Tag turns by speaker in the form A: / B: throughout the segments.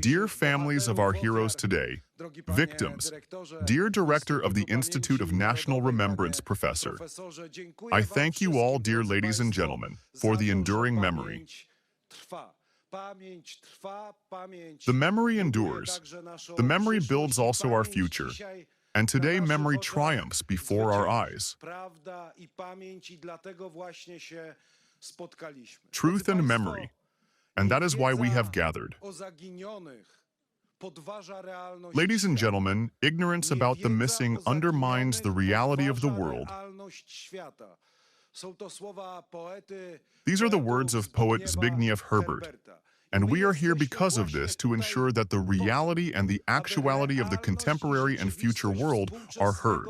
A: Dear families of our heroes today, victims, dear Director of the Institute of National Remembrance, Professor, I thank you all, dear ladies and gentlemen, for the enduring memory. The memory endures. The memory builds also our future. And today memory triumphs before our eyes. Truth and memory. And that is why we have gathered. Ladies and gentlemen, ignorance about the missing undermines the reality of the world. These are the words of poet Zbigniew Herbert. And we are here because of this to ensure that the reality and the actuality of the contemporary and future world are heard.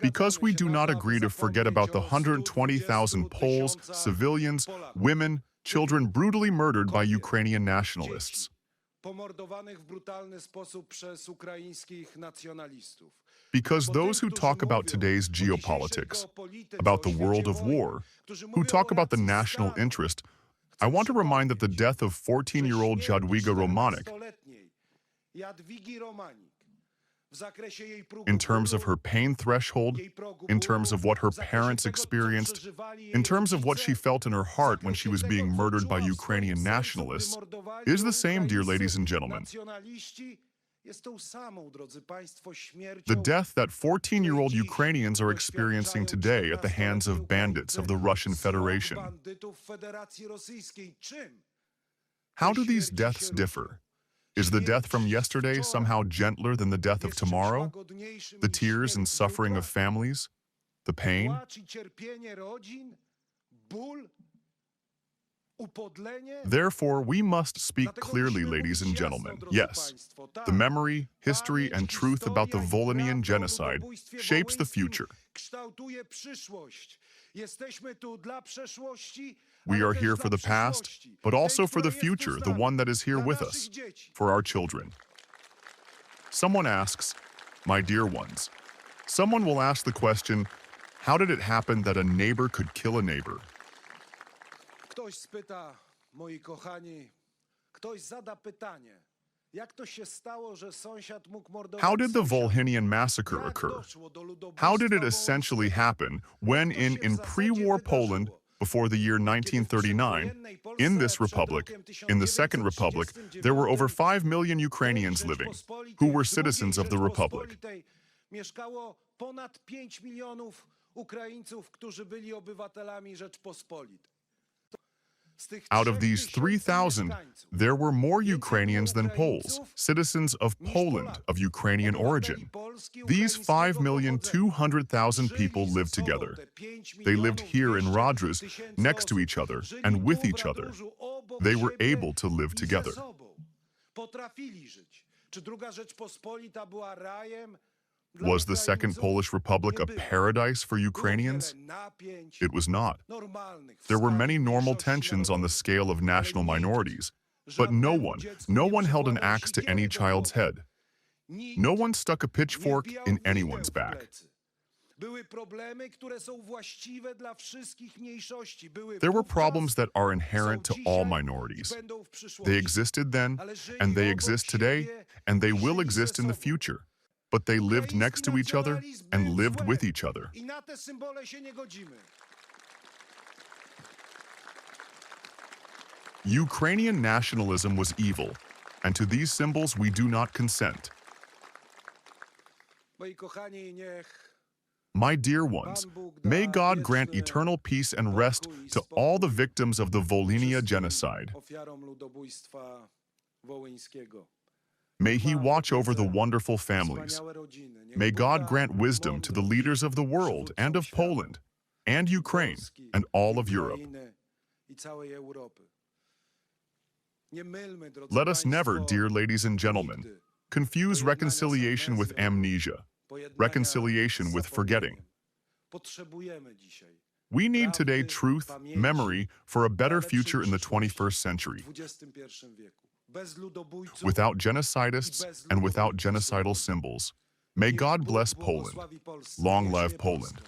A: Because we do not agree to forget about the 120,000 Poles, civilians, women, children brutally murdered by Ukrainian nationalists. Because those who talk about today's geopolitics, about the world of war, who talk about the national interest, I want to remind that the death of 14-year-old Jadwiga Romanik, in terms of her pain threshold, in terms of what her parents experienced, in terms of what she felt in her heart when she was being murdered by Ukrainian nationalists, is the same, dear ladies and gentlemen. The death that 14-year-old Ukrainians are experiencing today at the hands of bandits of the Russian Federation. How do these deaths differ? Is the death from yesterday somehow gentler than the death of tomorrow? The tears and suffering of families? The pain? Therefore, we must speak clearly, ladies and gentlemen. Yes, the memory, history, and truth about the Volhynian genocide shapes the future. We are here for the past, but also for the future, the one that is here with us, for our children. Someone asks, my dear ones, someone will ask the question, how did it happen that a neighbor could kill a neighbor?
B: Ktoś spyta, moi kochani, ktoś zada pytanie, jak to się stało, że sąsiad mógł mordować
A: How did the Volhynian massacre occur? How did it essentially happen when in pre-war Poland, before the year 1939, in this republic, in the Second Republic, there were over 5 million Ukrainians living, who were citizens of the republic.
B: Mieszkało ponad 5 milionów Ukraińców, którzy byli obywatelami Rzeczpospolitej.
A: Out of these 3,000, there were more Ukrainians than Poles, citizens of Poland of Ukrainian origin. These 5,200,000 people lived together. They lived here in Radrys, next to each other and with each other. They were able to live together. Was the Second Polish Republic a paradise for Ukrainians? It was not. There were many normal tensions on the scale of national minorities, but no one held an axe to any child's head. No one stuck a pitchfork in anyone's back. There were problems that are inherent to all minorities. They existed then, and they exist today, and they will exist in the future. But they lived next to each other and lived with each other. Ukrainian nationalism was evil, and to these symbols we do not consent. My dear ones, may God grant eternal peace and rest to all the victims of the Volhynia genocide. May He watch over the wonderful families. May God grant wisdom to the leaders of the world and of Poland and Ukraine and all of Europe. Let us never, dear ladies and gentlemen, confuse reconciliation with amnesia, reconciliation with forgetting. We need today truth, memory, for a better future in the 21st century. Without genocidists and without genocidal symbols. May God bless Poland. Long live Poland.